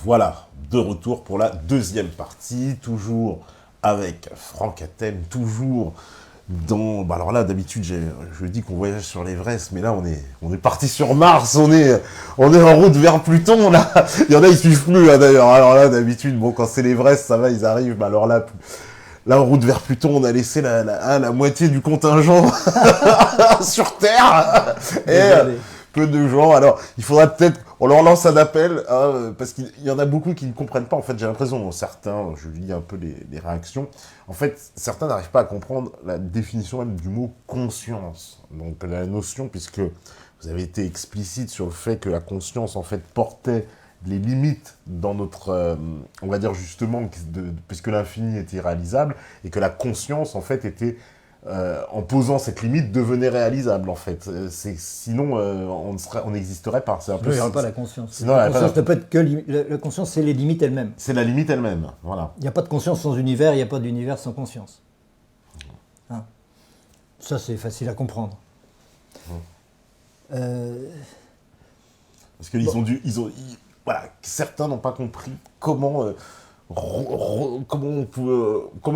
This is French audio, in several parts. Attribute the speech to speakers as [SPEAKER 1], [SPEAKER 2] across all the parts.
[SPEAKER 1] Voilà, de retour pour la deuxième partie, toujours avec Franck Athènes, toujours dans... Bah alors là, d'habitude, je dis qu'on voyage sur l'Everest, mais là, on est parti sur Mars, on est en route vers Pluton, là. Il y en a, ils suivent plus, hein, d'ailleurs. Alors là, d'habitude, bon, quand c'est l'Everest, ça va, ils arrivent, mais alors là, en route vers Pluton, on a laissé la moitié du contingent sur Terre. Et peu de gens. Alors, il faudra peut-être... On leur lance un appel, hein, parce qu'il y en a beaucoup qui ne comprennent pas. En fait, j'ai l'impression, certains, je lis un peu les réactions, en fait, certains n'arrivent pas à comprendre la définition même du mot conscience. Donc, la notion, puisque vous avez été explicite sur le fait que la conscience, en fait, portait les limites dans notre, on va dire justement, puisque l'infini était irréalisable, et que la conscience, en fait, était, en posant cette limite, devenait réalisable, en fait. Sinon, on n'existerait pas. C'est un peu,
[SPEAKER 2] il n'y aurait pas la conscience.
[SPEAKER 1] Sinon,
[SPEAKER 2] la conscience ne peut être que... La conscience, c'est les limites elles-mêmes.
[SPEAKER 1] C'est la limite elle-même, voilà.
[SPEAKER 2] Il n'y a pas de conscience sans univers, il n'y a pas d'univers sans conscience. Hein. Ça, c'est facile à comprendre.
[SPEAKER 1] Parce qu'ils ont dû... Voilà, certains n'ont pas compris comment on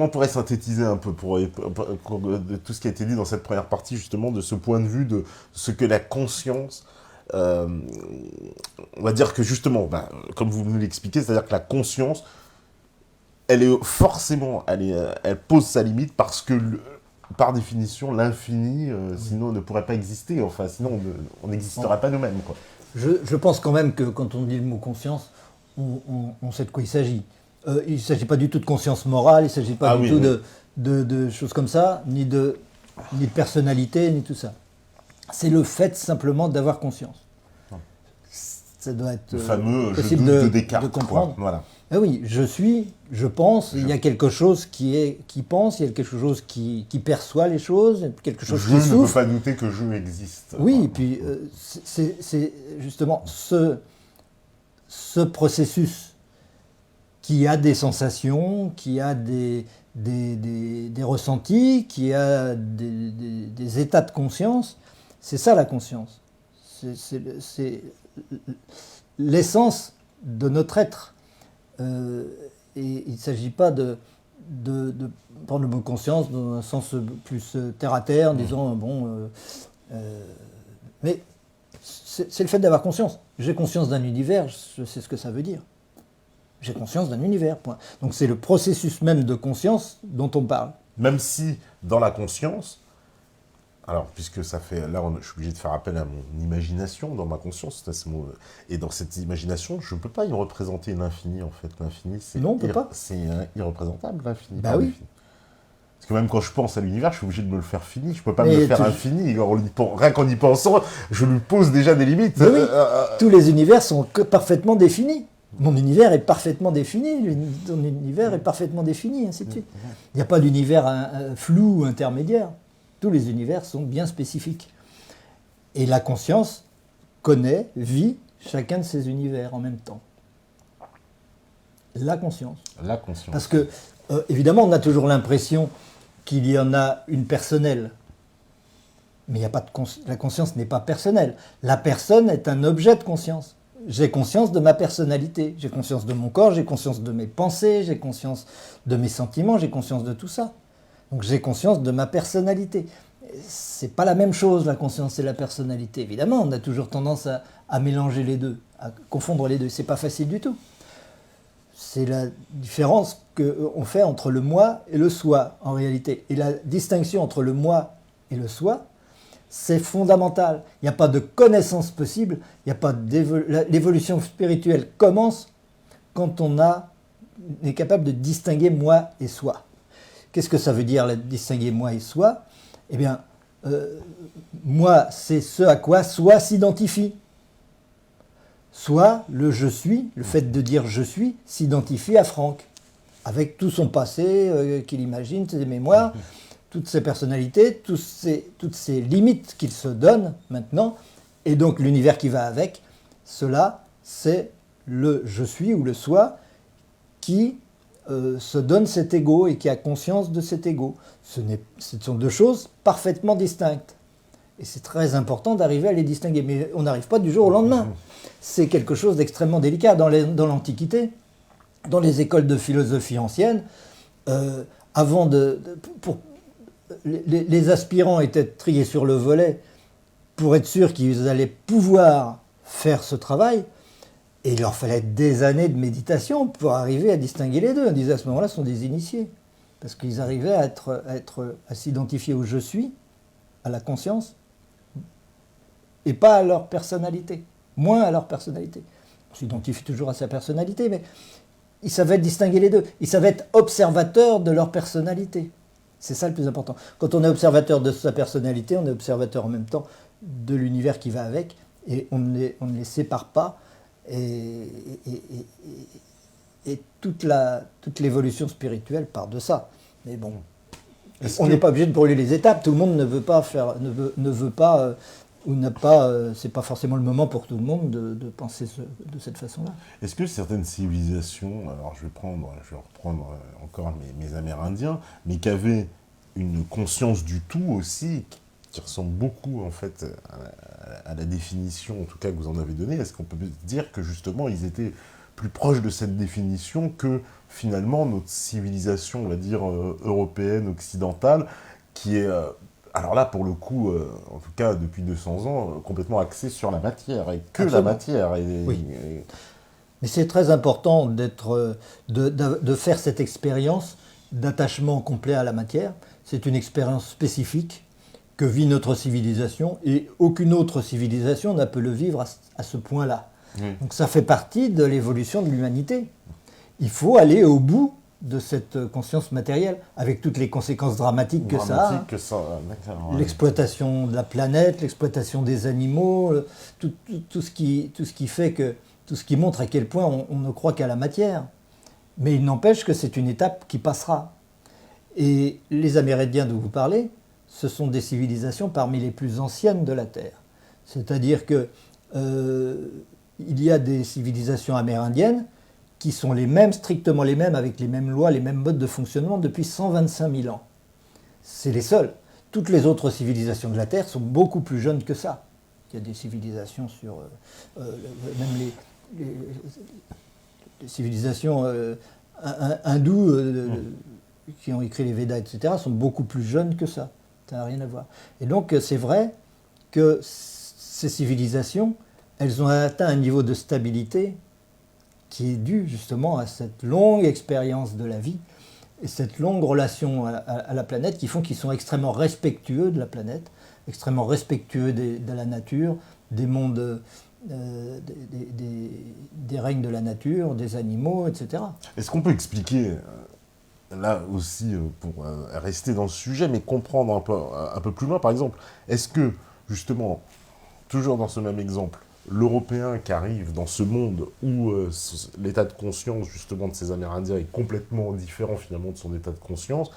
[SPEAKER 1] pourrait synthétiser un peu de tout ce qui a été dit dans cette première partie, justement, de ce point de vue de ce que la conscience, on va dire que justement, comme vous nous l'expliquez, c'est-à-dire que la conscience, elle est forcément, elle pose sa limite parce que, par définition, l'infini, sinon, ne pourrait pas exister. Enfin, sinon, on n'existerait pas nous-mêmes, quoi.
[SPEAKER 2] Je pense quand même que quand on dit le mot conscience, on sait de quoi il s'agit. Il ne s'agit pas du tout de conscience morale, il ne s'agit pas du tout de choses comme ça, ni de personnalité, ni tout ça. C'est le fait simplement d'avoir conscience. Ça doit être
[SPEAKER 1] le fameux
[SPEAKER 2] possible
[SPEAKER 1] de Descartes,
[SPEAKER 2] de comprendre.
[SPEAKER 1] Quoi. Voilà.
[SPEAKER 2] Ah oui, je suis, je pense, il y a quelque chose qui pense, il y a quelque chose qui perçoit les choses, quelque chose qui souffre.
[SPEAKER 1] Je ne peux pas douter que je existe.
[SPEAKER 2] Oui, et puis c'est justement ce processus qui a des sensations, qui a des ressentis, qui a des états de conscience. C'est ça la conscience. C'est l'essence de notre être. Et il ne s'agit pas de prendre le mot conscience dans un sens plus terre à terre, en disant mais c'est le fait d'avoir conscience. J'ai conscience d'un univers, je sais ce que ça veut dire. J'ai conscience d'un univers, point. Donc c'est le processus même de conscience dont on parle.
[SPEAKER 1] Même si, dans la conscience, alors, puisque ça fait... Là, je suis obligé de faire appel à mon imagination, dans ma conscience, et dans cette imagination, je ne peux pas y représenter l'infini, en fait. L'infini, c'est...
[SPEAKER 2] Non, on peut pas.
[SPEAKER 1] C'est irreprésentable, l'infini.
[SPEAKER 2] Bah oui.
[SPEAKER 1] Parce que même quand je pense à l'univers, je suis obligé de me le faire fini. Je ne peux pas me le faire infini. Rien qu'en y pensant, je lui pose déjà des limites.
[SPEAKER 2] Oui. Tous les univers sont parfaitement définis. Mon univers est parfaitement défini, ton univers est parfaitement défini, ainsi de suite. Il n'y a pas d'univers flou ou intermédiaire. Tous les univers sont bien spécifiques. Et la conscience connaît, vit chacun de ces univers en même temps. La conscience.
[SPEAKER 1] La conscience.
[SPEAKER 2] Parce que, évidemment, on a toujours l'impression qu'il y en a une personnelle. Mais il y a pas la conscience n'est pas personnelle. La personne est un objet de conscience. J'ai conscience de ma personnalité, j'ai conscience de mon corps, j'ai conscience de mes pensées, j'ai conscience de mes sentiments, j'ai conscience de tout ça. Donc j'ai conscience de ma personnalité. C'est pas la même chose, la conscience et la personnalité. Évidemment, on a toujours tendance à mélanger les deux, à confondre les deux. C'est pas facile du tout. C'est la différence qu'on fait entre le moi et le soi, en réalité. Et la distinction entre le moi et le soi, c'est fondamental. Il n'y a pas de connaissance possible, il n'y a pas l'évolution spirituelle commence quand on est capable de distinguer moi et soi. Qu'est-ce que ça veut dire, distinguer moi et soi ? Eh bien, moi, c'est ce à quoi soi s'identifie. Soit le je suis, le fait de dire je suis, s'identifie à Franck, avec tout son passé qu'il imagine, ses mémoires, toutes ses personnalités, toutes ces limites qu'il se donne maintenant, et donc l'univers qui va avec, cela, c'est le je suis ou le soi qui se donne cet ego et qui a conscience de cet ego. Ce sont deux choses parfaitement distinctes. Et c'est très important d'arriver à les distinguer. Mais on n'arrive pas du jour au lendemain. C'est quelque chose d'extrêmement délicat. Dans l'Antiquité, dans les écoles de philosophie anciennes, avant les aspirants étaient triés sur le volet pour être sûrs qu'ils allaient pouvoir faire ce travail. Et il leur fallait des années de méditation pour arriver à distinguer les deux. On disait à ce moment-là, ce sont des initiés. Parce qu'ils arrivaient à s'identifier au je suis, à la conscience, et pas à leur personnalité. Moins à leur personnalité. On s'identifie toujours à sa personnalité, mais ils savaient distinguer les deux. Ils savaient être observateurs de leur personnalité. C'est ça le plus important. Quand on est observateur de sa personnalité, on est observateur en même temps de l'univers qui va avec, et on ne les sépare pas. Et toute l'évolution spirituelle part de ça. Mais bon, on n'est pas obligé de brûler les étapes. Tout le monde ne veut pas ou n'a pas. C'est pas forcément le moment pour tout le monde de penser de cette façon-là.
[SPEAKER 1] Est-ce que certaines civilisations, alors je vais reprendre encore mes Amérindiens, mais qui avaient une conscience du tout aussi, qui ressemble beaucoup en fait à la définition, en tout cas que vous en avez donnée, est-ce qu'on peut dire que justement ils étaient plus proches de cette définition que finalement notre civilisation, on va dire européenne, occidentale, qui est, alors là pour le coup, en tout cas depuis 200 ans, complètement axée sur la matière, et que
[SPEAKER 2] Absolument.
[SPEAKER 1] la matière.
[SPEAKER 2] Oui. Mais c'est très important de faire cette expérience d'attachement complet à la matière. C'est une expérience spécifique que vit notre civilisation, et aucune autre civilisation n'a pu le vivre à ce point-là.
[SPEAKER 1] Oui.
[SPEAKER 2] Donc ça fait partie de l'évolution de l'humanité. Il faut aller au bout de cette conscience matérielle, avec toutes les conséquences dramatiques que ça a.
[SPEAKER 1] Ouais.
[SPEAKER 2] L'exploitation de la planète, l'exploitation des animaux, tout ce qui fait que, tout ce qui montre à quel point on ne croit qu'à la matière. Mais il n'empêche que c'est une étape qui passera. Et les Amérindiens dont vous parlez, ce sont des civilisations parmi les plus anciennes de la Terre. C'est-à-dire que il y a des civilisations amérindiennes qui sont les mêmes, strictement les mêmes, avec les mêmes lois, les mêmes modes de fonctionnement depuis 125 000 ans. C'est les seuls. Toutes les autres civilisations de la Terre sont beaucoup plus jeunes que ça. Il y a des civilisations sur... même les civilisations hindoues qui ont écrit les Védas, etc., sont beaucoup plus jeunes que ça. Ça n'a rien à voir. Et donc, c'est vrai que ces civilisations, elles ont atteint un niveau de stabilité qui est dû justement à cette longue expérience de la vie et cette longue relation à la planète qui font qu'ils sont extrêmement respectueux de la planète, extrêmement respectueux de la nature, des mondes, des règnes de la nature, des animaux, etc.
[SPEAKER 1] Est-ce qu'on peut expliquer, là aussi, pour rester dans le sujet, mais comprendre un peu plus loin, par exemple, est-ce que, justement, toujours dans ce même exemple, l'Européen qui arrive dans ce monde où l'état de conscience, justement, de ces Amérindiens est complètement différent, finalement, de son état de conscience,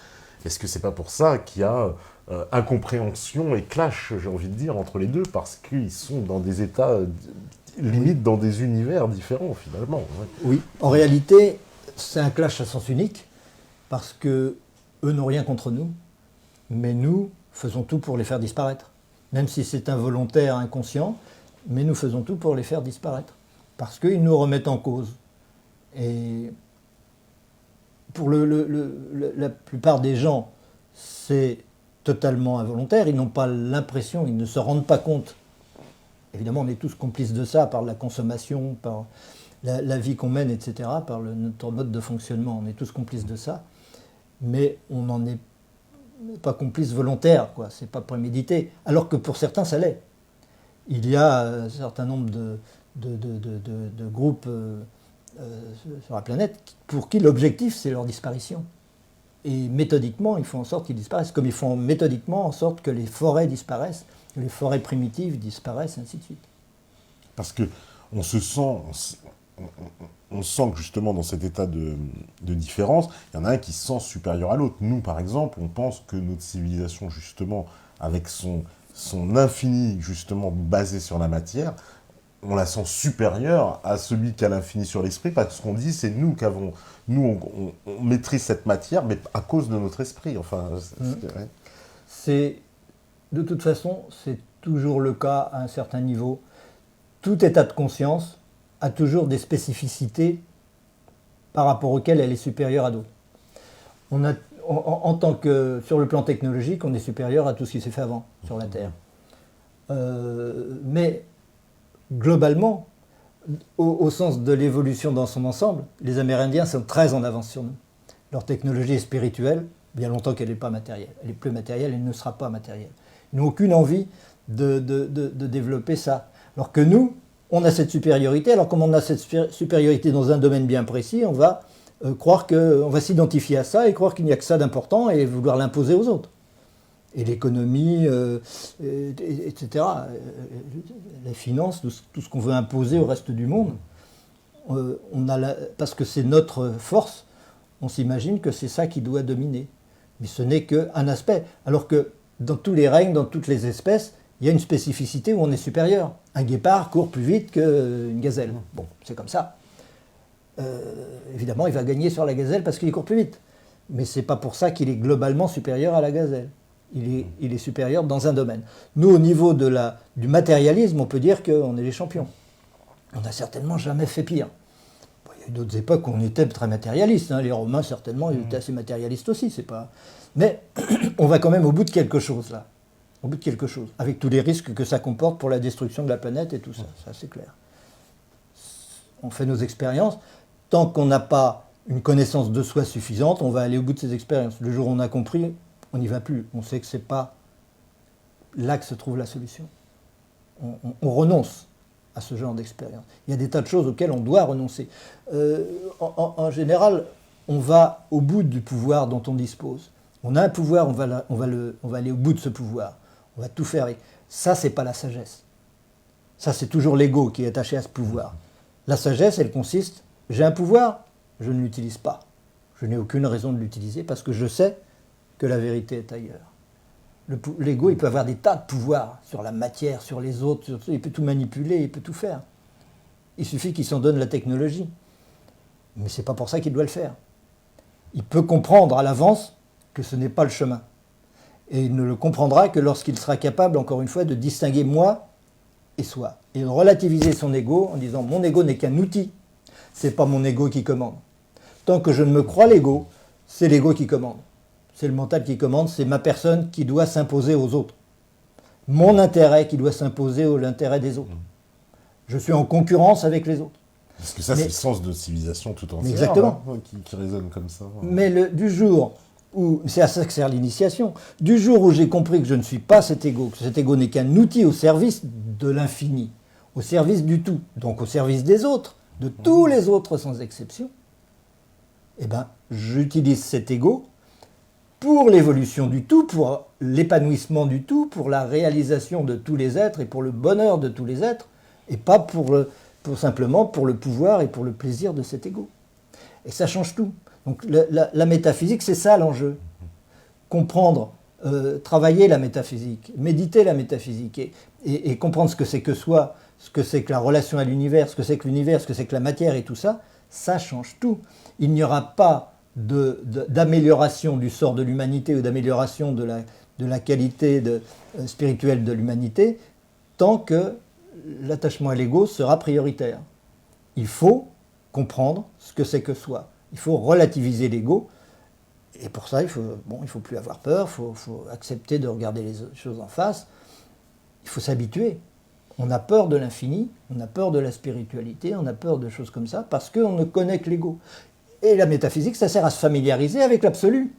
[SPEAKER 1] est-ce que c'est pas pour ça qu'il y a incompréhension et clash, j'ai envie de dire, entre les deux, parce qu'ils sont dans des états, limite dans des univers différents, finalement. Ouais.
[SPEAKER 2] Oui, en réalité, c'est un clash à sens unique, parce que eux n'ont rien contre nous, mais nous faisons tout pour les faire disparaître. Même si c'est involontaire, inconscient, mais nous faisons tout pour les faire disparaître. Parce qu'ils nous remettent en cause. Et pour la plupart des gens, c'est totalement involontaire. Ils n'ont pas l'impression, ils ne se rendent pas compte. Évidemment, on est tous complices de ça, par la consommation, par la vie qu'on mène, etc., par notre mode de fonctionnement. On est tous complices de ça. Mais on n'en est pas complice volontaire, quoi. C'est pas prémédité. Alors que pour certains, ça l'est. Il y a un certain nombre de groupes sur la planète pour qui l'objectif, c'est leur disparition. Et méthodiquement, ils font en sorte qu'ils disparaissent, comme ils font méthodiquement en sorte que les forêts disparaissent, que les forêts primitives disparaissent, et ainsi de suite.
[SPEAKER 1] Parce que on sent que justement dans cet état de différence, il y en a un qui se sent supérieur à l'autre. Nous, par exemple, on pense que notre civilisation, justement, avec son infini, justement, basé sur la matière, on la sent supérieure à celui qui a l'infini sur l'esprit, parce qu'on dit c'est nous qu'avons... Nous, on maîtrise cette matière, mais à cause de notre esprit. Enfin,
[SPEAKER 2] C'est de toute façon, c'est toujours le cas à un certain niveau. Tout état de conscience a toujours des spécificités par rapport auxquelles elle est supérieure à d'autres. En tant que, sur le plan technologique, on est supérieur à tout ce qui s'est fait avant sur la Terre. Mais globalement, au sens de l'évolution dans son ensemble, les Amérindiens sont très en avance sur nous. Leur technologie est spirituelle, bien longtemps qu'elle n'est pas matérielle. Elle est plus matérielle, elle ne sera pas matérielle. Ils n'ont aucune envie de développer ça. Alors que nous, on a cette supériorité. Alors comme on a cette supériorité dans un domaine bien précis, on va croire on va s'identifier à ça et croire qu'il n'y a que ça d'important et vouloir l'imposer aux autres. Et l'économie, etc., les finances, tout ce qu'on veut imposer au reste du monde, parce que c'est notre force, on s'imagine que c'est ça qui doit dominer. Mais ce n'est qu'un aspect. Alors que dans tous les règnes, dans toutes les espèces, il y a une spécificité où on est supérieur. Un guépard court plus vite qu'une gazelle. Bon, c'est comme ça. Évidemment, il va gagner sur la gazelle parce qu'il court plus vite. Mais ce n'est pas pour ça qu'il est globalement supérieur à la gazelle. Il est supérieur dans un domaine. Nous, au niveau du matérialisme, on peut dire qu'on est les champions. On n'a certainement jamais fait pire. Bon, il y a eu d'autres époques où on était très matérialistes. Hein. Les Romains, certainement, ils étaient assez matérialistes aussi. Mais on va quand même au bout de quelque chose, là. Au bout de quelque chose. Avec tous les risques que ça comporte pour la destruction de la planète et tout ça. Ça, c'est clair. On fait nos expériences. Tant qu'on n'a pas une connaissance de soi suffisante, on va aller au bout de ces expériences. Le jour où on a compris, on n'y va plus. On sait que ce n'est pas là que se trouve la solution. On renonce à ce genre d'expérience. Il y a des tas de choses auxquelles on doit renoncer. En général, on va au bout du pouvoir dont on dispose. On a un pouvoir, on va aller au bout de ce pouvoir. On va tout faire avec. Ça, ce n'est pas la sagesse. Ça, c'est toujours l'ego qui est attaché à ce pouvoir. La sagesse, elle consiste, j'ai un pouvoir, je ne l'utilise pas. Je n'ai aucune raison de l'utiliser parce que je sais que la vérité est ailleurs. L'ego, il peut avoir des tas de pouvoirs sur la matière, sur les autres, il peut tout manipuler, il peut tout faire. Il suffit qu'il s'en donne la technologie. Mais ce n'est pas pour ça qu'il doit le faire. Il peut comprendre à l'avance que ce n'est pas le chemin. Et il ne le comprendra que lorsqu'il sera capable, encore une fois, de distinguer moi et soi. Et de relativiser son ego en disant « mon ego n'est qu'un outil, c'est pas mon ego qui commande. Tant que je ne me crois l'ego, c'est l'ego qui commande. C'est le mental qui commande, c'est ma personne qui doit s'imposer aux autres. Mon intérêt qui doit s'imposer à l'intérêt des autres. Je suis en concurrence avec les autres. »
[SPEAKER 1] Parce que ça, c'est le sens de civilisation tout entière.
[SPEAKER 2] Exactement.
[SPEAKER 1] Hein, qui résonne comme ça.
[SPEAKER 2] Mais du jour où, c'est à ça que sert l'initiation, du jour où j'ai compris que je ne suis pas cet ego, que cet ego n'est qu'un outil au service de l'infini, au service du tout, donc au service des autres, de tous les autres sans exception, eh ben, j'utilise cet ego pour l'évolution du tout, pour l'épanouissement du tout, pour la réalisation de tous les êtres et pour le bonheur de tous les êtres, et pas simplement pour le pouvoir et pour le plaisir de cet ego. Et ça change tout. Donc la métaphysique, c'est ça l'enjeu. Comprendre, travailler la métaphysique, méditer la métaphysique et comprendre ce que c'est que soi, ce que c'est que la relation à l'univers, ce que c'est que l'univers, ce que c'est que la matière et tout ça, ça change tout. Il n'y aura pas d'amélioration du sort de l'humanité ou d'amélioration de la qualité spirituelle de l'humanité tant que l'attachement à l'ego sera prioritaire. Il faut comprendre ce que c'est que soi. Il faut relativiser l'ego. Et pour ça, il faut plus avoir peur, il faut accepter de regarder les choses en face. Il faut s'habituer. On a peur de l'infini, on a peur de la spiritualité, on a peur de choses comme ça, parce qu'on ne connaît que l'ego. Et la métaphysique, ça sert à se familiariser avec l'absolu.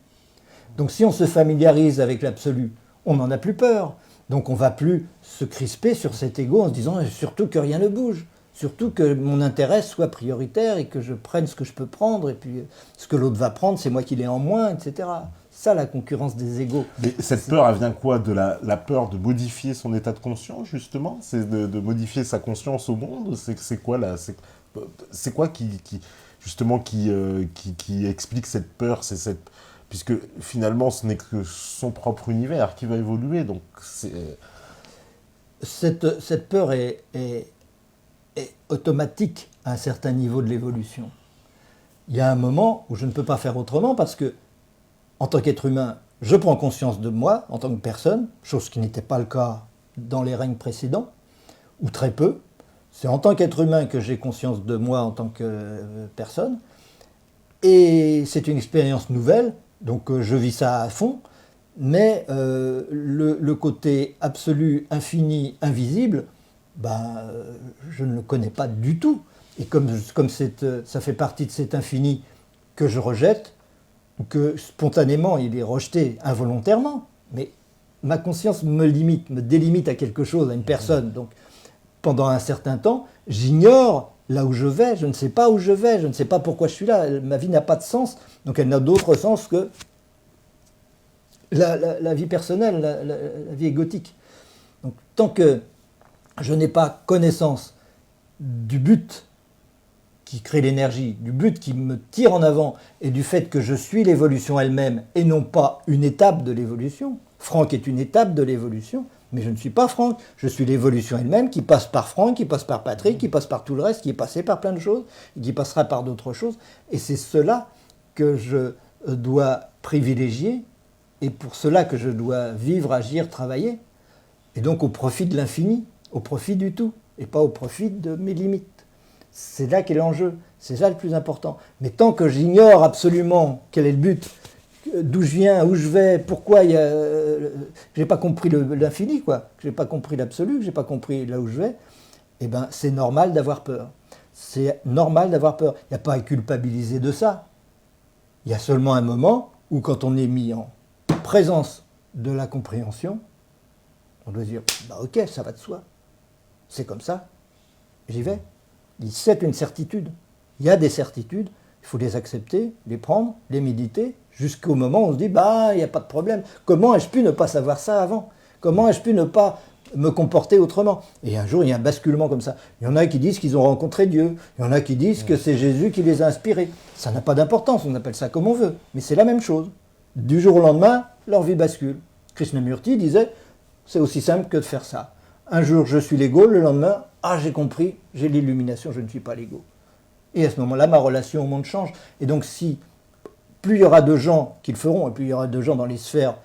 [SPEAKER 2] Donc si on se familiarise avec l'absolu, on n'en a plus peur. Donc on ne va plus se crisper sur cet ego en se disant surtout que rien ne bouge, surtout que mon intérêt soit prioritaire et que je prenne ce que je peux prendre, et puis ce que l'autre va prendre, c'est moi qui l'ai en moins, etc. Ça, la concurrence des égos.
[SPEAKER 1] Mais cette peur, elle vient quoi? De la peur de modifier son état de conscience, justement? C'est de modifier sa conscience au monde? C'est quoi justement qui explique cette peur? Puisque finalement, ce n'est que son propre univers qui va évoluer. Donc
[SPEAKER 2] cette peur est automatique à un certain niveau de l'évolution. Il y a un moment où je ne peux pas faire autrement parce que, en tant qu'être humain, je prends conscience de moi en tant que personne, chose qui n'était pas le cas dans les règnes précédents, ou très peu. C'est en tant qu'être humain que j'ai conscience de moi en tant que personne. Et c'est une expérience nouvelle, donc je vis ça à fond. Mais le côté absolu, infini, invisible, je ne le connais pas du tout. Et comme ça fait partie de cet infini que je rejette, ou que spontanément il est rejeté involontairement, mais ma conscience me délimite à quelque chose, à une personne. Donc pendant un certain temps, j'ignore là où je vais, je ne sais pas où je vais, je ne sais pas pourquoi je suis là, ma vie n'a pas de sens, donc elle n'a d'autre sens que la vie personnelle, la vie égotique. Donc tant que je n'ai pas connaissance du but qui crée l'énergie, du but qui me tire en avant et du fait que je suis l'évolution elle-même et non pas une étape de l'évolution. Franck est une étape de l'évolution, mais je ne suis pas Franck, je suis l'évolution elle-même qui passe par Franck, qui passe par Patrick, qui passe par tout le reste, qui est passé par plein de choses, et qui passera par d'autres choses. Et c'est cela que je dois privilégier et pour cela que je dois vivre, agir, travailler. Et donc au profit de l'infini, au profit du tout, et pas au profit de mes limites. C'est là qu'est l'enjeu, c'est ça le plus important. Mais tant que j'ignore absolument quel est le but, d'où je viens, où je vais, pourquoi j'ai pas compris l'infini, quoi, que j'ai pas compris l'absolu, que j'ai pas compris là où je vais, eh ben c'est normal d'avoir peur. C'est normal d'avoir peur. Il n'y a pas à culpabiliser de ça. Il y a seulement un moment où quand on est mis en présence de la compréhension, on doit dire, ok, ça va de soi. C'est comme ça, j'y vais. C'est une certitude. Il y a des certitudes, il faut les accepter, les prendre, les méditer, jusqu'au moment où on se dit, il n'y a pas de problème. Comment ai-je pu ne pas savoir ça avant? Comment ai-je pu ne pas me comporter autrement? Et un jour, il y a un basculement comme ça. Il y en a qui disent qu'ils ont rencontré Dieu, il y en a qui disent que c'est Jésus qui les a inspirés. Ça n'a pas d'importance, on appelle ça comme on veut, mais c'est la même chose. Du jour au lendemain, leur vie bascule. Krishnamurti disait, c'est aussi simple que de faire ça. Un jour, je suis l'ego, le lendemain, j'ai compris, j'ai l'illumination, je ne suis pas l'ego. Et à ce moment-là, ma relation au monde change. Et donc, plus il y aura de gens qui le feront, et plus il y aura de gens dans les sphères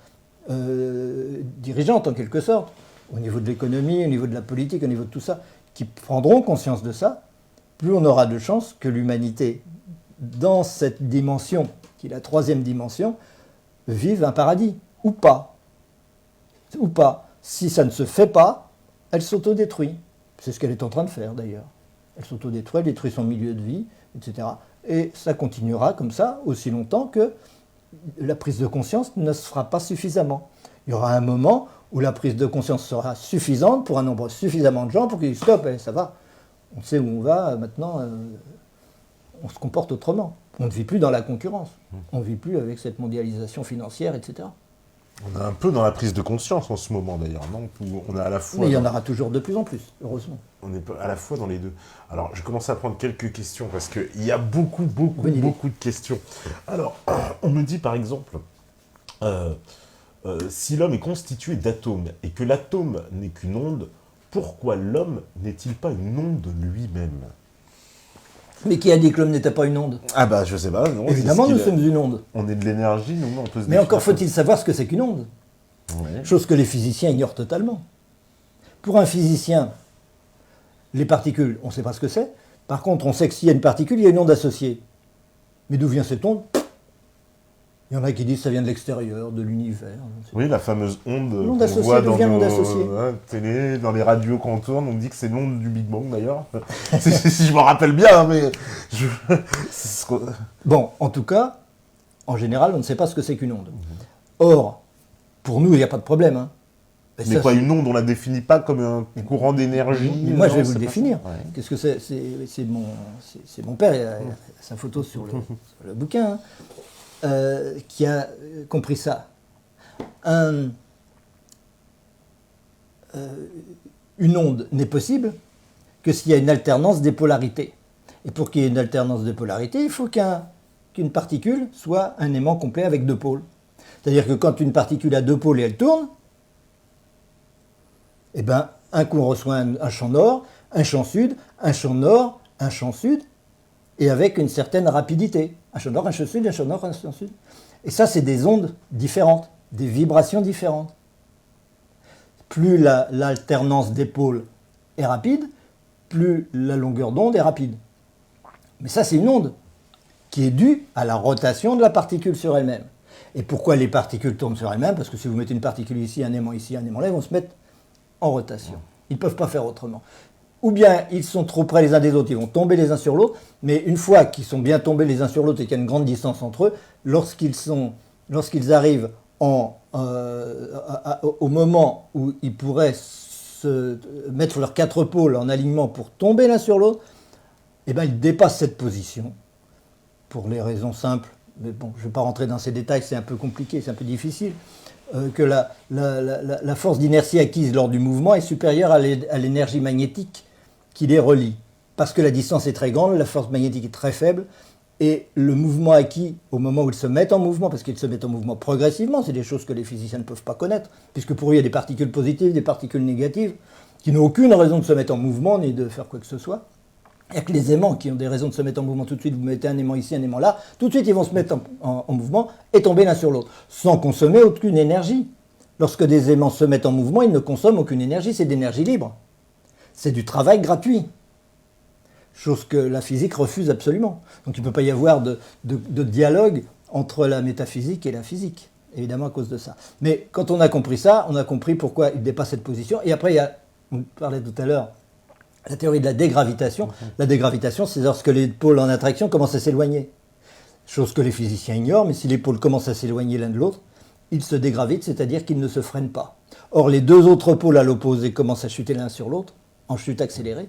[SPEAKER 2] dirigeantes, en quelque sorte, au niveau de l'économie, au niveau de la politique, au niveau de tout ça, qui prendront conscience de ça, plus on aura de chances que l'humanité, dans cette dimension, qui est la troisième dimension, vive un paradis, ou pas. Ou pas. Si ça ne se fait pas, elle s'autodétruit. C'est ce qu'elle est en train de faire d'ailleurs. Elle s'autodétruit, elle détruit son milieu de vie, etc. Et ça continuera comme ça aussi longtemps que la prise de conscience ne se fera pas suffisamment. Il y aura un moment où la prise de conscience sera suffisante pour un nombre suffisamment de gens pour qu'ils disent stop, ça va, on sait où on va, maintenant on se comporte autrement. On ne vit plus dans la concurrence, on ne vit plus avec cette mondialisation financière, etc.
[SPEAKER 1] On est un peu dans la prise de conscience en ce moment d'ailleurs, non? On est à la fois.
[SPEAKER 2] Mais il y en aura toujours de plus en plus, heureusement.
[SPEAKER 1] On est à la fois dans les deux. Alors, je commence à prendre quelques questions parce qu'il y a beaucoup de questions. Alors, on me dit par exemple, si l'homme est constitué d'atomes et que l'atome n'est qu'une onde, pourquoi l'homme n'est-il pas une onde lui-même?
[SPEAKER 2] Mais qui a dit que l'homme n'était pas une onde?
[SPEAKER 1] Je sais pas. Non,
[SPEAKER 2] évidemment, nous sommes une onde.
[SPEAKER 1] On est de l'énergie, nous, on peut se
[SPEAKER 2] Mais encore faut-il savoir ce que c'est qu'une onde.
[SPEAKER 1] Ouais.
[SPEAKER 2] Chose que les physiciens ignorent totalement. Pour un physicien, les particules, on ne sait pas ce que c'est. Par contre, on sait que s'il y a une particule, il y a une onde associée. Mais d'où vient cette onde? Il y en a qui disent que ça vient de l'extérieur, de l'univers.
[SPEAKER 1] Oui, la fameuse onde qu'on
[SPEAKER 2] associée,
[SPEAKER 1] voit dans
[SPEAKER 2] nos
[SPEAKER 1] télé, dans les radios qu'on tourne, on dit que c'est l'onde du Big Bang d'ailleurs. si je me rappelle bien, mais...
[SPEAKER 2] Bon, en tout cas, en général, on ne sait pas ce que c'est qu'une onde. Or, pour nous, il n'y a pas de problème. Hein.
[SPEAKER 1] Mais quoi, une onde, on ne la définit pas comme un courant d'énergie?
[SPEAKER 2] Moi, je vais vous le définir. Ouais. Qu'est-ce que c'est? C'est mon père, il a sa photo sur le bouquin. Hein. Qui a compris ça. Une onde n'est possible que s'il y a une alternance des polarités. Et pour qu'il y ait une alternance des polarités, il faut qu'une particule soit un aimant complet avec deux pôles. C'est-à-dire que quand une particule a deux pôles et elle tourne, eh ben, un coup on reçoit un champ nord, un champ sud, un champ nord, un champ sud, et avec une certaine rapidité. Un champ nord, un champ sud, un champ nord, un champ sud. Et ça, c'est des ondes différentes. des vibrations différentes. Plus l'alternance des pôles est rapide, plus la longueur d'onde est rapide. Mais ça, c'est une onde qui est due à la rotation de la particule sur elle-même. Et pourquoi les particules tournent sur elles-mêmes? Parce que si vous mettez une particule ici, un aimant ici, un aimant là, ils vont se mettre en rotation. Ils ne peuvent pas faire autrement. Ou bien ils sont trop près les uns des autres, ils vont tomber les uns sur l'autre, mais une fois qu'ils sont bien tombés les uns sur l'autre et qu'il y a une grande distance entre eux, lorsqu'ils arrivent au moment où ils pourraient se mettre leurs 4 pôles en alignement pour tomber l'un sur l'autre, eh bien, ils dépassent cette position pour les raisons simples. Mais bon, je ne vais pas rentrer dans ces détails, c'est un peu compliqué, c'est un peu difficile. Que la force d'inertie acquise lors du mouvement est supérieure à l'énergie magnétique qui les relie. Parce que la distance est très grande, la force magnétique est très faible, et le mouvement acquis au moment où ils se mettent en mouvement, parce qu'ils se mettent en mouvement progressivement, c'est des choses que les physiciens ne peuvent pas connaître, puisque pour eux il y a des particules positives, des particules négatives, qui n'ont aucune raison de se mettre en mouvement, ni de faire quoi que ce soit. Il n'y a que les aimants qui ont des raisons de se mettre en mouvement tout de suite. Vous mettez un aimant ici, un aimant là, tout de suite ils vont se mettre en mouvement et tomber l'un sur l'autre, sans consommer aucune énergie. Lorsque des aimants se mettent en mouvement, ils ne consomment aucune énergie, c'est d'énergie libre. C'est du travail gratuit. Chose que la physique refuse absolument. Donc il ne peut pas y avoir de dialogue entre la métaphysique et la physique, évidemment à cause de ça. Mais quand on a compris ça, on a compris pourquoi il dépasse cette position. Et après, on parlait tout à l'heure, la théorie de la dégravitation. La dégravitation, c'est lorsque les pôles en attraction commencent à s'éloigner. Chose que les physiciens ignorent, mais si les pôles commencent à s'éloigner l'un de l'autre, ils se dégravitent, c'est-à-dire qu'ils ne se freinent pas. Or, les 2 autres pôles à l'opposé commencent à chuter l'un sur l'autre, en chute accélérée.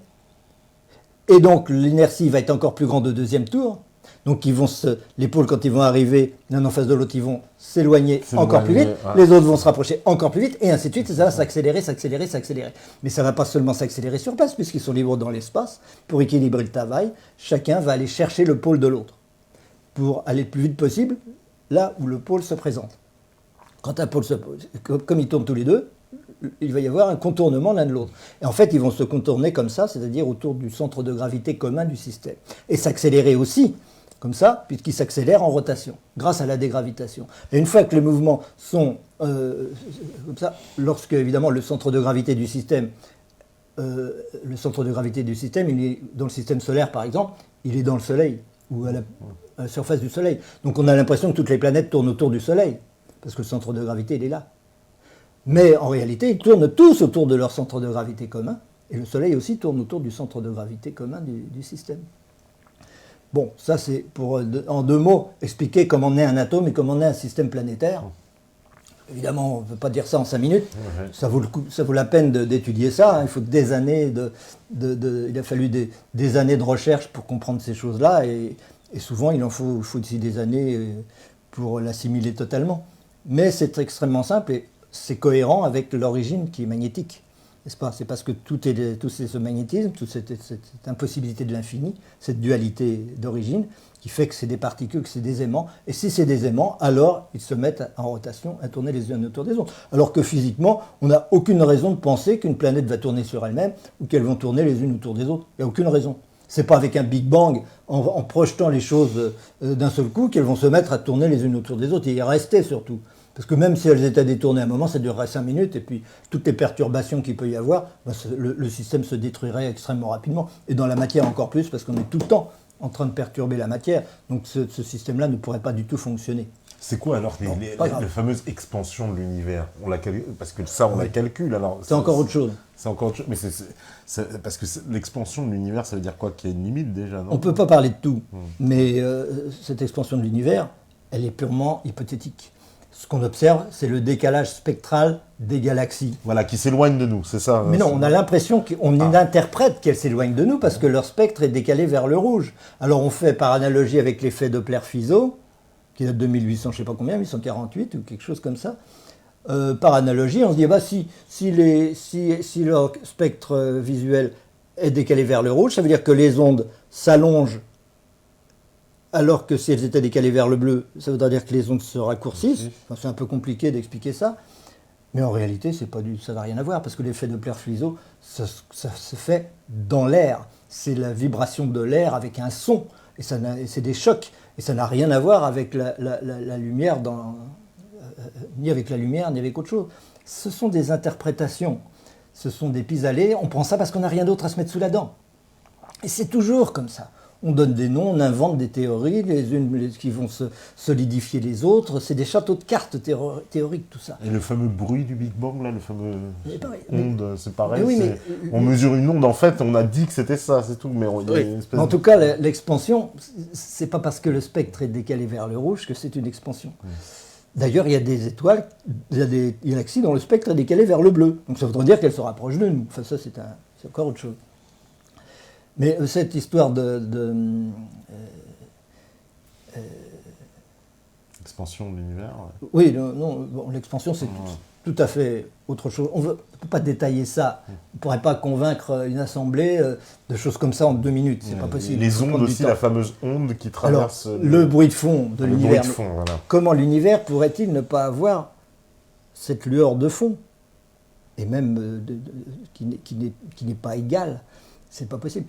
[SPEAKER 2] Et donc, l'inertie va être encore plus grande au deuxième tour. Donc, les pôles, quand ils vont arriver l'un en face de l'autre, ils vont s'éloigner encore plus vite. Ouais. Les autres vont se rapprocher encore plus vite, et ainsi de suite. Et ça va s'accélérer, s'accélérer, s'accélérer. Mais ça ne va pas seulement s'accélérer sur place, puisqu'ils sont libres dans l'espace. Pour équilibrer le travail, chacun va aller chercher le pôle de l'autre, pour aller le plus vite possible là où le pôle se présente. Quand un pôle comme ils tournent tous les deux, il va y avoir un contournement l'un de l'autre. Et en fait, ils vont se contourner comme ça, c'est-à-dire autour du centre de gravité commun du système. Et s'accélérer aussi, comme ça, puisqu'ils s'accélèrent en rotation, grâce à la dégravitation. Et une fois que les mouvements sont comme ça, lorsque, évidemment, le centre de gravité du système, il est dans le système solaire, par exemple, il est dans le Soleil, ou à la surface du Soleil. Donc on a l'impression que toutes les planètes tournent autour du Soleil, parce que le centre de gravité, il est là. Mais en réalité, ils tournent tous autour de leur centre de gravité commun, et le Soleil aussi tourne autour du centre de gravité commun du système. Bon, ça c'est pour, en 2 mots, expliquer comment naît un atome et comment naît un système planétaire. Évidemment, on ne peut pas dire ça en 5 minutes. Ouais. Ça vaut la peine d'étudier ça. Il faut des années il a fallu des années de recherche pour comprendre ces choses-là, et souvent il faut aussi des années pour l'assimiler totalement. Mais c'est extrêmement simple et c'est cohérent avec l'origine qui est magnétique, n'est-ce pas? C'est parce que tout ce magnétisme, toute cette impossibilité de l'infini, cette dualité d'origine, qui fait que c'est des particules, que c'est des aimants. Et si c'est des aimants, alors ils se mettent en rotation à tourner les uns autour des autres. Alors que physiquement, on n'a aucune raison de penser qu'une planète va tourner sur elle-même ou qu'elles vont tourner les unes autour des autres. Il n'y a aucune raison. C'est pas avec un Big Bang, en projetant les choses d'un seul coup, qu'elles vont se mettre à tourner les unes autour des autres et y rester surtout. Parce que même si elles étaient détournées à un moment, ça durerait 5 minutes, et puis toutes les perturbations qu'il peut y avoir, le système se détruirait extrêmement rapidement. Et dans la matière encore plus, parce qu'on est tout le temps en train de perturber la matière. Donc ce système-là ne pourrait pas du tout fonctionner.
[SPEAKER 1] C'est quoi alors les fameuses expansions de l'univers? Parce que ça, on la calcule. Alors,
[SPEAKER 2] c'est encore autre chose.
[SPEAKER 1] C'est encore autre chose. Mais parce que l'expansion de l'univers, ça veut dire quoi? Qu'il y a une limite déjà, non?
[SPEAKER 2] On ne peut pas parler de tout. Mais cette expansion de l'univers, elle est purement hypothétique. Ce qu'on observe, c'est le décalage spectral des galaxies.
[SPEAKER 1] Voilà, qui s'éloignent de nous, c'est ça?
[SPEAKER 2] Mais non, on a l'impression qu'on interprète qu'elles s'éloignent de nous parce que leur spectre est décalé vers le rouge. Alors on fait par analogie avec l'effet Doppler-Fizeau, qui date de 1800, je ne sais pas combien, 1848 ou quelque chose comme ça. Par analogie, on se dit, si leur spectre visuel est décalé vers le rouge, ça veut dire que les ondes s'allongent, alors que si elles étaient décalées vers le bleu, ça voudrait dire que les ondes se raccourcissent. Enfin, c'est un peu compliqué d'expliquer ça. Mais en réalité, ça n'a rien à voir, parce que l'effet Doppler-Fizeau, ça se fait dans l'air. C'est la vibration de l'air avec un son, et c'est des chocs. Et ça n'a rien à voir avec la lumière ni avec la lumière, ni avec autre chose. Ce sont des interprétations, ce sont des pis-aller. On prend ça parce qu'on n'a rien d'autre à se mettre sous la dent. Et c'est toujours comme ça. On donne des noms, on invente des théories, les unes qui vont se solidifier les autres. C'est des châteaux de cartes théoriques, tout ça.
[SPEAKER 1] Et le fameux bruit du Big Bang, là, le fameux onde, c'est pareil. On
[SPEAKER 2] mais,
[SPEAKER 1] mesure une onde, en fait, on a dit que c'était ça, c'est tout. Mais il y a une espèce
[SPEAKER 2] en tout cas, l'expansion, c'est pas parce que le spectre est décalé vers le rouge que c'est une expansion. D'ailleurs, il y a des étoiles, il y a des galaxies dont le spectre est décalé vers le bleu. Donc ça voudrait dire qu'elles se rapprochent de nous. Enfin, ça, c'est encore autre chose. Mais cette histoire
[SPEAKER 1] expansion de l'univers. Ouais.
[SPEAKER 2] Oui, bon, l'expansion, c'est tout à fait autre chose. On ne peut pas détailler ça. On ne pourrait pas convaincre une assemblée de choses comme ça en 2 minutes. C'est pas possible.
[SPEAKER 1] Les ondes aussi, la fameuse onde qui traverse...
[SPEAKER 2] Alors, le bruit de fond de l'univers.
[SPEAKER 1] Voilà.
[SPEAKER 2] Comment l'univers pourrait-il ne pas avoir cette lueur de fond? Et même qui n'est pas égale. C'est pas possible.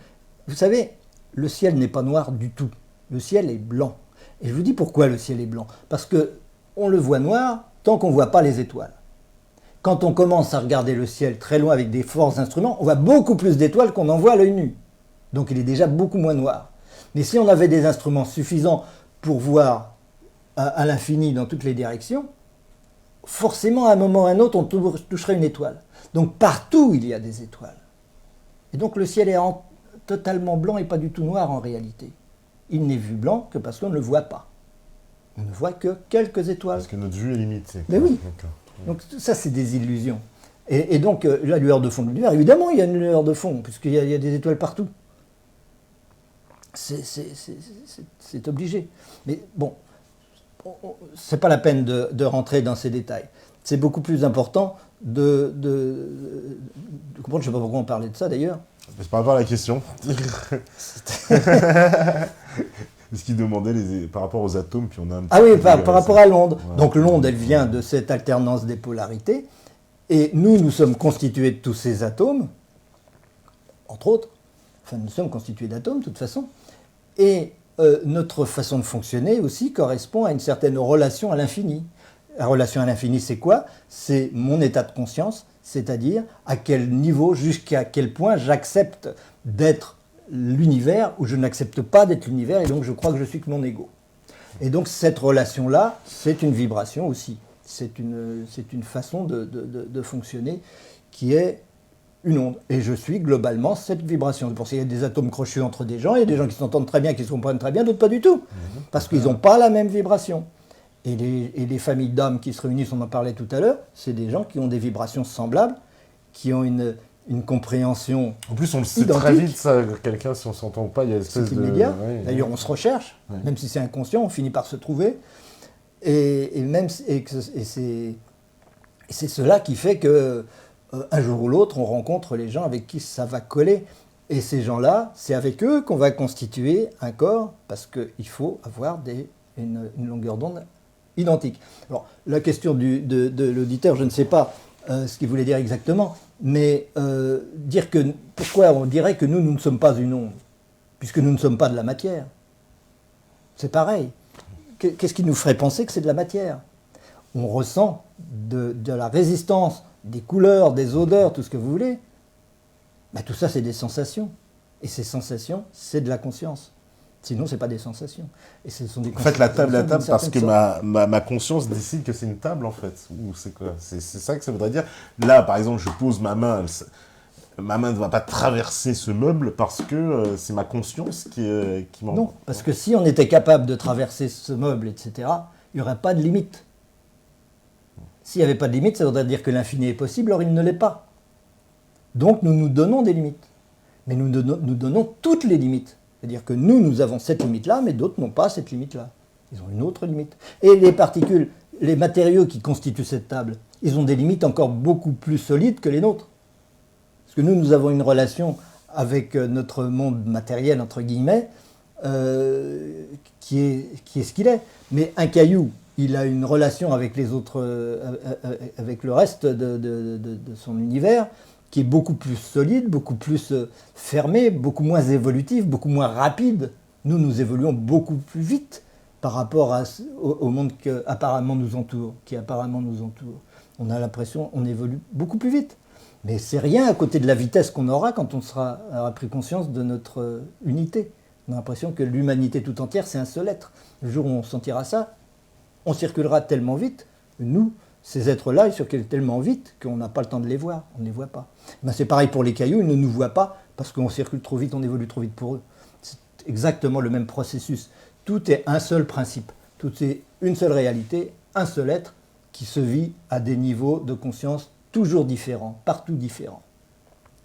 [SPEAKER 2] Vous savez, le ciel n'est pas noir du tout. Le ciel est blanc. Et je vous dis pourquoi le ciel est blanc. Parce qu'on le voit noir tant qu'on ne voit pas les étoiles. Quand on commence à regarder le ciel très loin avec des forts instruments, on voit beaucoup plus d'étoiles qu'on en voit à l'œil nu. Donc il est déjà beaucoup moins noir. Mais si on avait des instruments suffisants pour voir à l'infini dans toutes les directions, forcément à un moment ou à un autre, on toucherait une étoile. Donc partout il y a des étoiles. Et donc le ciel est totalement blanc et pas du tout noir en réalité. Il n'est vu blanc que parce qu'on ne le voit pas. On ne voit que quelques étoiles.
[SPEAKER 1] Parce que notre vue est limitée.
[SPEAKER 2] Mais oui. Donc ça, c'est des illusions. Et donc, la lueur de fond de l'univers, évidemment, il y a une lueur de fond, puisqu'il y a des étoiles partout. C'est obligé. Mais bon, c'est pas la peine de rentrer dans ces détails. C'est beaucoup plus important de comprendre, je ne sais pas pourquoi on parlait de ça d'ailleurs.
[SPEAKER 1] C'est par rapport à la question. Ce qu'il demandait par rapport aux atomes, puis on a un
[SPEAKER 2] petit par rapport à l'onde. Ouais. Donc l'onde, elle vient de cette alternance des polarités, et nous sommes constitués de tous ces atomes, entre autres. Enfin, nous sommes constitués d'atomes, de toute façon. Et notre façon de fonctionner aussi correspond à une certaine relation à l'infini. La relation à l'infini, c'est quoi? C'est mon état de conscience, c'est-à-dire à quel niveau, jusqu'à quel point j'accepte d'être l'univers ou je n'accepte pas d'être l'univers et donc je crois que je suis que mon ego. Et donc cette relation-là, c'est une vibration aussi. C'est une façon de fonctionner qui est une onde. Et je suis globalement cette vibration. C'est pour ça qu'il y a des atomes crochus entre des gens, il y a des gens qui s'entendent très bien, qui se comprennent très bien, d'autres pas du tout. Parce qu'ils n'ont pas la même vibration. Et les familles d'âmes qui se réunissent, on en parlait tout à l'heure, c'est des gens qui ont des vibrations semblables, qui ont une compréhension.
[SPEAKER 1] En plus, on le sait très vite, ça, quelqu'un, si on ne s'entend pas, il y a une espèce de.
[SPEAKER 2] C'est immédiat. D'ailleurs, on se recherche, même si c'est inconscient, on finit par se trouver. Et c'est cela qui fait que un jour ou l'autre, on rencontre les gens avec qui ça va coller. Et ces gens-là, c'est avec eux qu'on va constituer un corps, parce qu'il faut avoir une longueur d'onde identique. Alors, la question de l'auditeur, je ne sais pas ce qu'il voulait dire exactement, mais pourquoi on dirait que nous ne sommes pas une onde, puisque nous ne sommes pas de la matière. C'est pareil. Qu'est-ce qui nous ferait penser que c'est de la matière? On ressent de la résistance, des couleurs, des odeurs, tout ce que vous voulez. Ben, tout ça, c'est des sensations. Et ces sensations, c'est de la conscience. Sinon, ce n'est pas des sensations. Et ce sont des
[SPEAKER 1] en fait, la table parce que ma conscience décide que c'est une table, en fait. Ou c'est quoi? C'est ça que ça voudrait dire. Là, par exemple, je pose ma main. Ma main ne va pas traverser ce meuble parce que c'est ma conscience qui m'en...
[SPEAKER 2] Non, parce que si on était capable de traverser ce meuble, etc., il n'y aurait pas de limite. S'il n'y avait pas de limite, ça voudrait dire que l'infini est possible, or il ne l'est pas. Donc nous nous donnons des limites. Mais nous donnons toutes les limites. C'est-à-dire que nous avons cette limite-là, mais d'autres n'ont pas cette limite-là. Ils ont une autre limite. Et les particules, les matériaux qui constituent cette table, ils ont des limites encore beaucoup plus solides que les nôtres. Parce que nous avons une relation avec notre monde matériel, entre guillemets, qui est ce qu'il est. Mais un caillou, il a une relation avec les autres, avec le reste de son univers, qui est beaucoup plus solide, beaucoup plus fermé, beaucoup moins évolutif, beaucoup moins rapide. Nous évoluons beaucoup plus vite. par rapport au monde qui apparemment nous entoure. On a l'impression qu'on évolue beaucoup plus vite. Mais c'est rien à côté de la vitesse qu'on aura quand on aura pris conscience de notre unité. On a l'impression que l'humanité tout entière, c'est un seul être. Le jour où on sentira ça, on circulera tellement vite, nous, ces êtres-là, ils circulent tellement vite qu'on n'a pas le temps de les voir, on ne les voit pas. Ben c'est pareil pour les cailloux, ils ne nous voient pas parce qu'on circule trop vite, on évolue trop vite pour eux. C'est exactement le même processus. Tout est un seul principe, tout est une seule réalité, un seul être qui se vit à des niveaux de conscience toujours différents, partout différents.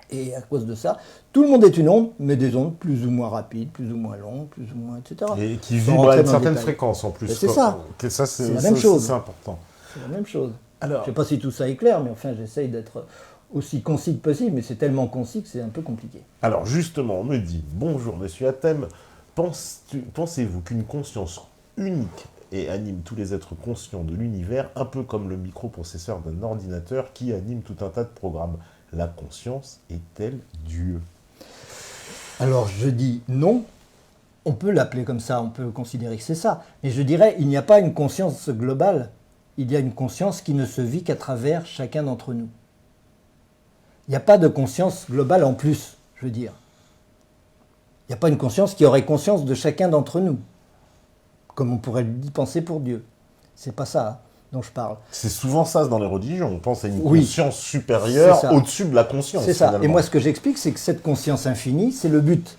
[SPEAKER 2] Et à cause de ça, tout le monde est une onde, mais des ondes plus ou moins rapides, plus ou moins longues, plus ou moins, etc.
[SPEAKER 1] Et qui vibrent à une certaine fréquence en plus.
[SPEAKER 2] C'est ça.
[SPEAKER 1] C'est
[SPEAKER 2] la même chose.
[SPEAKER 1] C'est important.
[SPEAKER 2] C'est la même chose.
[SPEAKER 1] Alors,
[SPEAKER 2] je ne sais pas si tout ça est clair, mais enfin, j'essaye d'être aussi concis que possible, mais c'est tellement concis que c'est un peu compliqué.
[SPEAKER 1] Alors, justement, on me dit, bonjour, monsieur Hatem, pensez-vous qu'une conscience unique et anime tous les êtres conscients de l'univers, un peu comme le microprocesseur d'un ordinateur qui anime tout un tas de programmes, la conscience est-elle Dieu?
[SPEAKER 2] Alors, je dis non. On peut l'appeler comme ça, on peut considérer que c'est ça. Mais je dirais, il n'y a pas une conscience globale. Il y a une conscience qui ne se vit qu'à travers chacun d'entre nous. Il n'y a pas de conscience globale en plus, je veux dire. Il n'y a pas une conscience qui aurait conscience de chacun d'entre nous, comme on pourrait le penser pour Dieu. C'est pas ça dont je parle.
[SPEAKER 1] C'est souvent ça dans les religions, on pense à une conscience supérieure au-dessus de la conscience.
[SPEAKER 2] C'est ça. Finalement. Et moi, ce que j'explique, c'est que cette conscience infinie, c'est le but,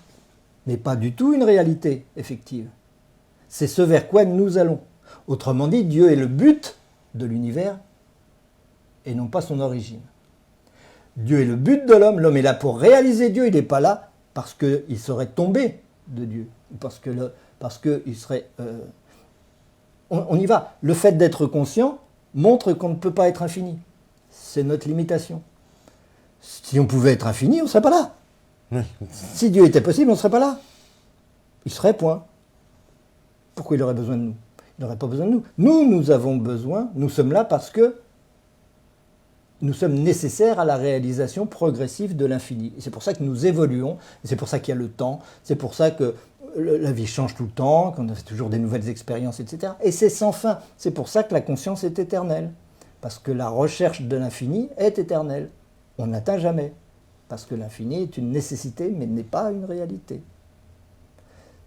[SPEAKER 2] mais pas du tout une réalité effective. C'est ce vers quoi nous allons. Autrement dit, Dieu est le but de l'univers et non pas son origine. Dieu est le but de l'homme. L'homme est là pour réaliser Dieu. Il n'est pas là parce qu'il serait tombé de Dieu. Parce qu'il serait... on y va. Le fait d'être conscient montre qu'on ne peut pas être infini. C'est notre limitation. Si on pouvait être infini, on ne serait pas là.
[SPEAKER 1] Oui.
[SPEAKER 2] Si Dieu était possible, on ne serait pas là. Il serait point. Pourquoi il aurait besoin de nous? Il n'aurait pas besoin de nous. Nous avons besoin, nous sommes là parce que nous sommes nécessaires à la réalisation progressive de l'infini. Et c'est pour ça que nous évoluons, et c'est pour ça qu'il y a le temps, c'est pour ça que la vie change tout le temps, qu'on a toujours des nouvelles expériences, etc. Et c'est sans fin. C'est pour ça que la conscience est éternelle. Parce que la recherche de l'infini est éternelle. On n'atteint jamais. Parce que l'infini est une nécessité, mais n'est pas une réalité.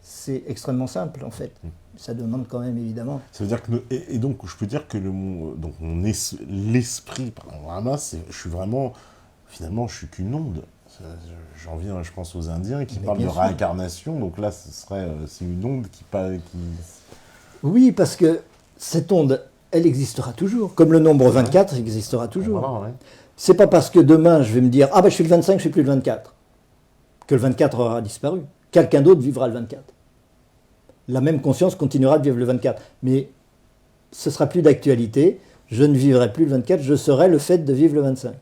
[SPEAKER 2] C'est extrêmement simple, en fait. Ça demande quand même, évidemment...
[SPEAKER 1] Ça veut dire que... Et donc, je peux dire que l'esprit, vraiment, je suis vraiment... Finalement, je suis qu'une onde. J'en viens, je pense, aux Indiens qui parlent de réincarnation. Donc là, c'est une onde qui...
[SPEAKER 2] Oui, parce que cette onde, elle existera toujours. Comme le nombre 24 existera toujours.
[SPEAKER 1] Voilà, ouais.
[SPEAKER 2] C'est pas parce que demain, je vais me dire « Ah ben, je suis le 25, je suis plus le 24 » que le 24 aura disparu. Quelqu'un d'autre vivra le 24. La même conscience continuera de vivre le 24. Mais ce sera plus d'actualité. Je ne vivrai plus le 24, je serai le fait de vivre le 25.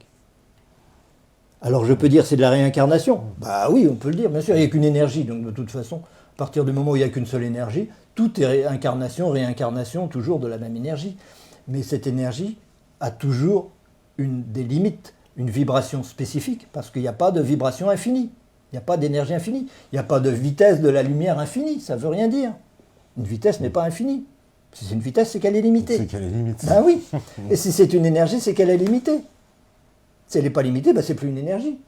[SPEAKER 2] Alors je peux dire c'est de la réincarnation. Bah oui, on peut le dire, bien sûr, il n'y a qu'une énergie. Donc de toute façon, à partir du moment où il n'y a qu'une seule énergie, tout est réincarnation, toujours de la même énergie. Mais cette énergie a toujours des limites, une vibration spécifique, parce qu'il n'y a pas de vibration infinie. Il n'y a pas d'énergie infinie. Il n'y a pas de vitesse de la lumière infinie. Ça ne veut rien dire. Une vitesse n'est pas infinie. Si c'est une vitesse, c'est qu'elle est limitée.
[SPEAKER 1] C'est qu'elle est limitée.
[SPEAKER 2] Ben oui. Et si c'est une énergie, c'est qu'elle est limitée. Si elle n'est pas limitée, ben c'est plus une énergie.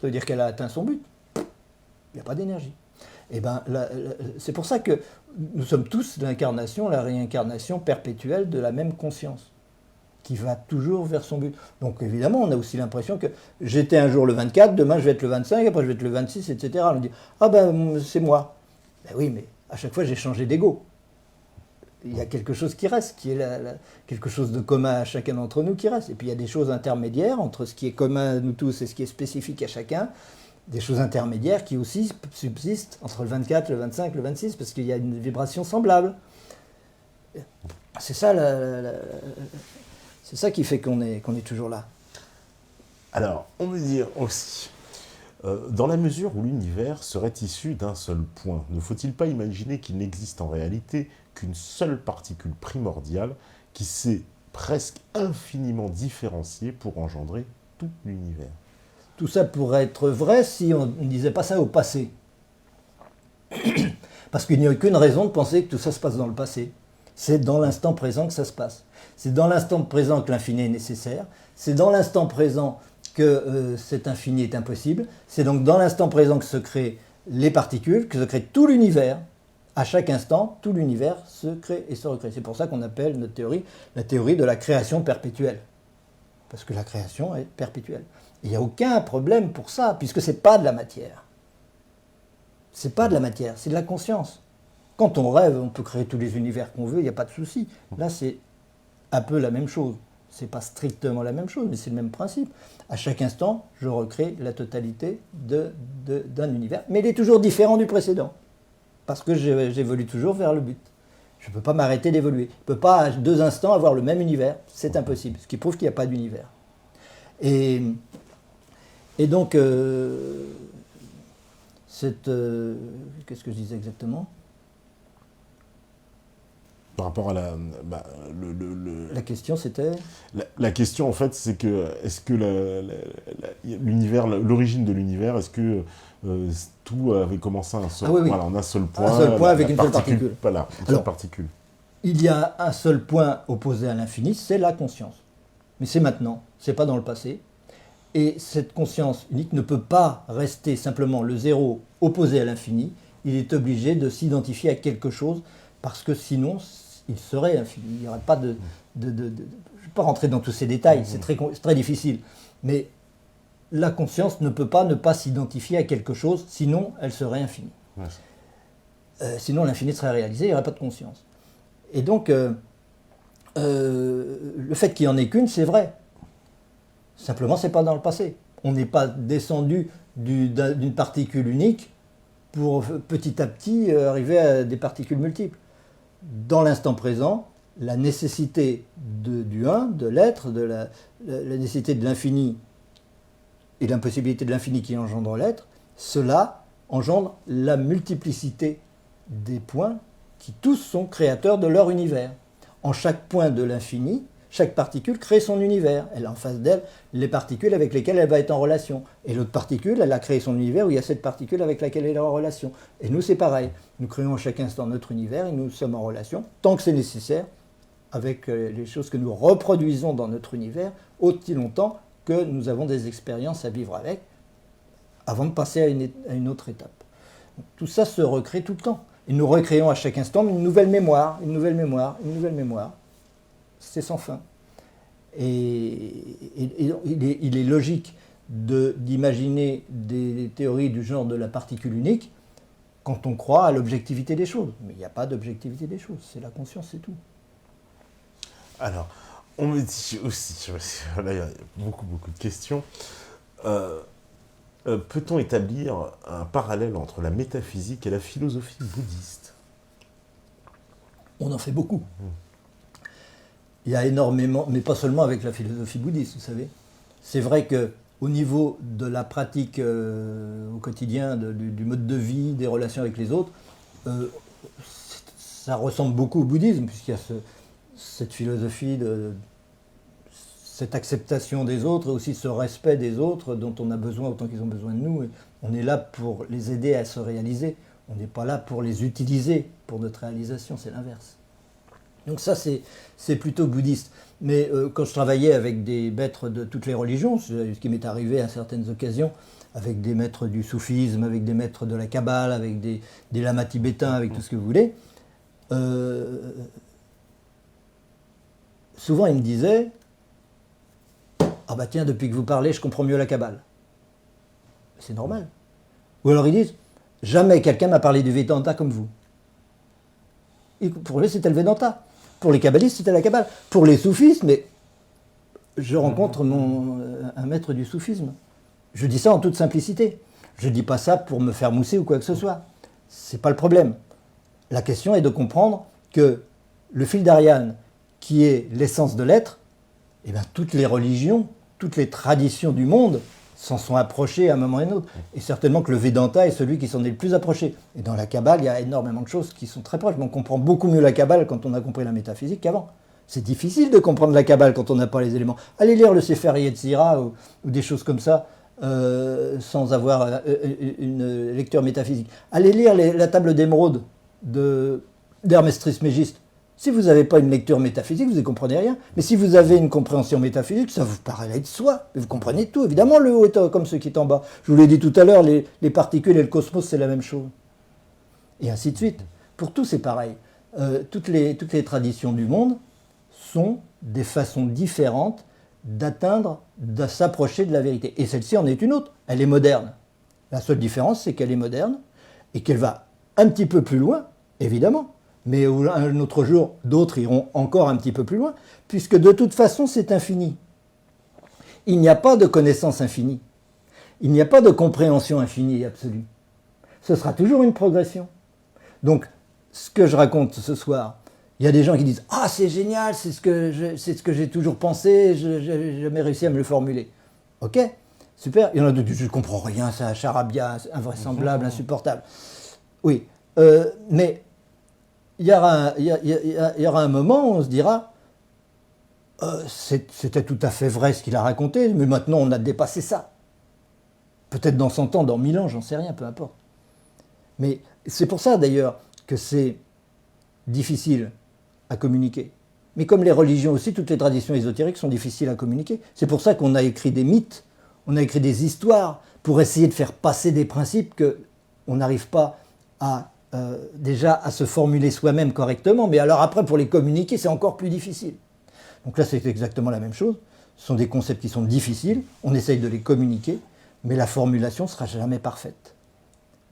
[SPEAKER 2] Ça veut dire qu'elle a atteint son but. Il n'y a pas d'énergie. Et ben, c'est pour ça que nous sommes tous l'incarnation, la réincarnation perpétuelle de la même conscience, qui va toujours vers son but. Donc évidemment, on a aussi l'impression que j'étais un jour le 24, demain je vais être le 25, après je vais être le 26, etc. On dit « Ah ben c'est moi ». Ben oui, mais à chaque fois j'ai changé d'ego. Il y a quelque chose qui reste, qui est quelque chose de commun à chacun d'entre nous qui reste. Et puis il y a des choses intermédiaires entre ce qui est commun à nous tous et ce qui est spécifique à chacun, des choses intermédiaires qui aussi subsistent entre le 24, le 25, le 26, parce qu'il y a une vibration semblable. C'est ça c'est ça qui fait qu'on est toujours là.
[SPEAKER 1] Alors, on veut dire aussi, dans la mesure où l'univers serait issu d'un seul point, ne faut-il pas imaginer qu'il n'existe en réalité qu'une seule particule primordiale qui s'est presque infiniment différenciée pour engendrer tout l'univers?
[SPEAKER 2] Tout ça pourrait être vrai si on ne disait pas ça au passé. Parce qu'il n'y a aucune raison de penser que tout ça se passe dans le passé. C'est dans l'instant présent que ça se passe. C'est dans l'instant présent que l'infini est nécessaire. C'est dans l'instant présent que cet infini est impossible. C'est donc dans l'instant présent que se créent les particules, que se crée tout l'univers. À chaque instant, tout l'univers se crée et se recrée. C'est pour ça qu'on appelle notre théorie la théorie de la création perpétuelle. Parce que la création est perpétuelle. Il n'y a aucun problème pour ça, puisque ce n'est pas de la matière. Ce n'est pas de la matière, c'est de la conscience. Quand on rêve, on peut créer tous les univers qu'on veut, il n'y a pas de souci. Là, c'est un peu la même chose. Ce n'est pas strictement la même chose, mais c'est le même principe. À chaque instant, je recrée la totalité d'un univers. Mais il est toujours différent du précédent. Parce que j'évolue toujours vers le but. Je ne peux pas m'arrêter d'évoluer. Je ne peux pas à 2 instants avoir le même univers. C'est impossible. Ce qui prouve qu'il n'y a pas d'univers. Et donc, qu'est-ce que je disais exactement ?
[SPEAKER 1] Par rapport à
[SPEAKER 2] La question, c'était...
[SPEAKER 1] La question, en fait, c'est que, est-ce que l'univers, l'origine de l'univers, est-ce que tout avait commencé à un seul,
[SPEAKER 2] oui.
[SPEAKER 1] Voilà, en un seul point,
[SPEAKER 2] un seul point avec une seule particule.
[SPEAKER 1] Voilà, une seule particule.
[SPEAKER 2] Il y a un seul point opposé à l'infini, c'est la conscience. Mais c'est maintenant, c'est pas dans le passé. Et cette conscience unique ne peut pas rester simplement le zéro opposé à l'infini. Il est obligé de s'identifier à quelque chose, parce que sinon, il serait infini. Il n'y aurait pas de... Je ne vais pas rentrer dans tous ces détails, c'est très difficile. Mais la conscience ne peut pas ne pas s'identifier à quelque chose, sinon elle serait infinie. Ouais. Sinon l'infini serait réalisé, il n'y aurait pas de conscience. Et donc, le fait qu'il n'y en ait qu'une, c'est vrai. Simplement, ce n'est pas dans le passé. On n'est pas descendu d'une particule unique pour petit à petit arriver à des particules multiples. Dans l'instant présent, la nécessité du un, de l'être, la nécessité de l'infini et l'impossibilité de l'infini qui engendre l'être, cela engendre la multiplicité des points qui tous sont créateurs de leur univers. En chaque point de l'infini, chaque particule crée son univers. Elle a en face d'elle les particules avec lesquelles elle va être en relation. Et l'autre particule, elle a créé son univers où il y a cette particule avec laquelle elle est en relation. Et nous, c'est pareil. Nous créons à chaque instant notre univers et nous sommes en relation, tant que c'est nécessaire, avec les choses que nous reproduisons dans notre univers, aussi longtemps que nous avons des expériences à vivre avec, avant de passer à une autre étape. Donc, tout ça se recrée tout le temps. Et nous recréons à chaque instant une nouvelle mémoire, une nouvelle mémoire, une nouvelle mémoire. C'est sans fin. Et il est logique d'imaginer des théories du genre de la particule unique quand on croit à l'objectivité des choses. Mais il n'y a pas d'objectivité des choses, c'est la conscience, c'est tout.
[SPEAKER 1] Alors, on me dit aussi, là il y a beaucoup de questions, peut-on établir un parallèle entre la métaphysique et la philosophie bouddhiste ?
[SPEAKER 2] On en fait beaucoup. Il y a énormément, mais pas seulement avec la philosophie bouddhiste, vous savez. C'est vrai qu'au niveau de la pratique au quotidien, du mode de vie, des relations avec les autres, ça ressemble beaucoup au bouddhisme, puisqu'il y a cette philosophie, cette acceptation des autres, et aussi ce respect des autres dont on a besoin autant qu'ils ont besoin de nous. Et on est là pour les aider à se réaliser. On n'est pas là pour les utiliser pour notre réalisation, c'est l'inverse. Donc ça, c'est plutôt bouddhiste. Mais quand je travaillais avec des maîtres de toutes les religions, ce qui m'est arrivé à certaines occasions, avec des maîtres du soufisme, avec des maîtres de la Kabbale, avec des lamas tibétains, avec tout ce que vous voulez, souvent ils me disaient « Ah bah tiens, depuis que vous parlez, je comprends mieux la Kabbale. » C'est normal. Ou alors ils disent « Jamais quelqu'un m'a parlé du Vedanta comme vous. » Et pour eux, c'était le Vedanta. Pour les kabbalistes, c'était la Kabbale. Pour les soufistes, mais je rencontre un maître du soufisme. Je dis ça en toute simplicité. Je ne dis pas ça pour me faire mousser ou quoi que ce soit. Ce n'est pas le problème. La question est de comprendre que le fil d'Ariane, qui est l'essence de l'être, eh bien, toutes les religions, toutes les traditions du monde s'en sont approchés à un moment et à un autre. Et certainement que le Vedanta est celui qui s'en est le plus approché. Et dans la Kabbale, il y a énormément de choses qui sont très proches. On comprend beaucoup mieux la Kabbale quand on a compris la métaphysique qu'avant. C'est difficile de comprendre la Kabbale quand on n'a pas les éléments. Allez lire le Sefer Yetzira ou des choses comme ça, sans avoir une lecture métaphysique. Allez lire la table d'émeraude d'Hermès Trismégiste. Si vous n'avez pas une lecture métaphysique, vous ne comprenez rien. Mais si vous avez une compréhension métaphysique, ça vous paraît de soi. Vous comprenez tout. Évidemment, le haut est comme ce qui est en bas. Je vous l'ai dit tout à l'heure, les particules et le cosmos, c'est la même chose. Et ainsi de suite. Pour tout, c'est pareil. Toutes les traditions du monde sont des façons différentes d'atteindre, de s'approcher de la vérité. Et celle-ci en est une autre. Elle est moderne. La seule différence, c'est qu'elle est moderne et qu'elle va un petit peu plus loin, évidemment. Mais un autre jour, d'autres iront encore un petit peu plus loin, puisque de toute façon, c'est infini. Il n'y a pas de connaissance infinie. Il n'y a pas de compréhension infinie et absolue. Ce sera toujours une progression. Donc, ce que je raconte ce soir, il y a des gens qui disent « Ah, c'est génial, c'est ce que j'ai toujours pensé, je n'ai jamais réussi à me le formuler. » Ok, super. Il y en a d'autres qui disent « Je ne comprends rien, c'est un charabia, invraisemblable, insupportable. » Oui, mais il y aura un moment où on se dira c'était tout à fait vrai ce qu'il a raconté, mais maintenant on a dépassé ça. Peut-être dans 100 ans, dans 1000 ans, j'en sais rien, peu importe. Mais c'est pour ça d'ailleurs que c'est difficile à communiquer. Mais comme les religions aussi, toutes les traditions ésotériques sont difficiles à communiquer. C'est pour ça qu'on a écrit des mythes, on a écrit des histoires pour essayer de faire passer des principes qu'on n'arrive pas à déjà à se formuler soi-même correctement, mais alors après pour les communiquer c'est encore plus difficile. Donc là c'est exactement la même chose, ce sont des concepts qui sont difficiles, on essaye de les communiquer, mais la formulation ne sera jamais parfaite.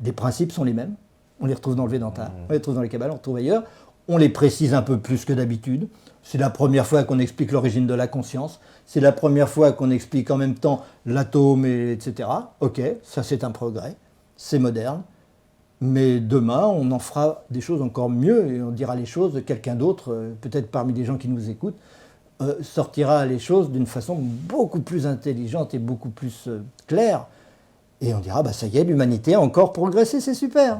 [SPEAKER 2] Les principes sont les mêmes, on les retrouve dans le Vedanta, on les retrouve dans les Kabbales, on les retrouve ailleurs, on les précise un peu plus que d'habitude, c'est la première fois qu'on explique l'origine de la conscience, c'est la première fois qu'on explique en même temps l'atome, etc. Ok, ça c'est un progrès, c'est moderne. Mais demain, on en fera des choses encore mieux et on dira les choses, quelqu'un d'autre, peut-être parmi les gens qui nous écoutent, sortira les choses d'une façon beaucoup plus intelligente et beaucoup plus claire. Et on dira, bah ça y est, l'humanité a encore progressé, c'est super.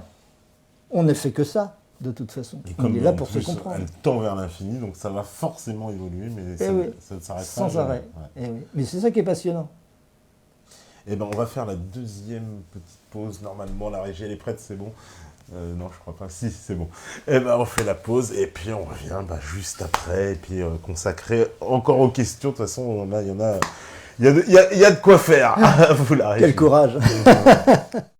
[SPEAKER 2] On ne fait que ça, de toute façon.
[SPEAKER 1] Et comme
[SPEAKER 2] on est là pour se comprendre.
[SPEAKER 1] Elle tend vers l'infini, donc ça va forcément évoluer, mais ça ne s'arrêtera
[SPEAKER 2] sans arrêt. Ouais. Oui. Mais c'est ça qui est passionnant.
[SPEAKER 1] Eh ben, on va faire la deuxième petite pause. Normalement, la régie, elle est prête, c'est bon. Non, je crois pas. Si, c'est bon. Eh ben, on fait la pause et puis on revient juste après. Et puis consacrer encore aux questions. De toute façon, là, il y a de quoi faire. Vous, la régie.
[SPEAKER 2] Quel courage.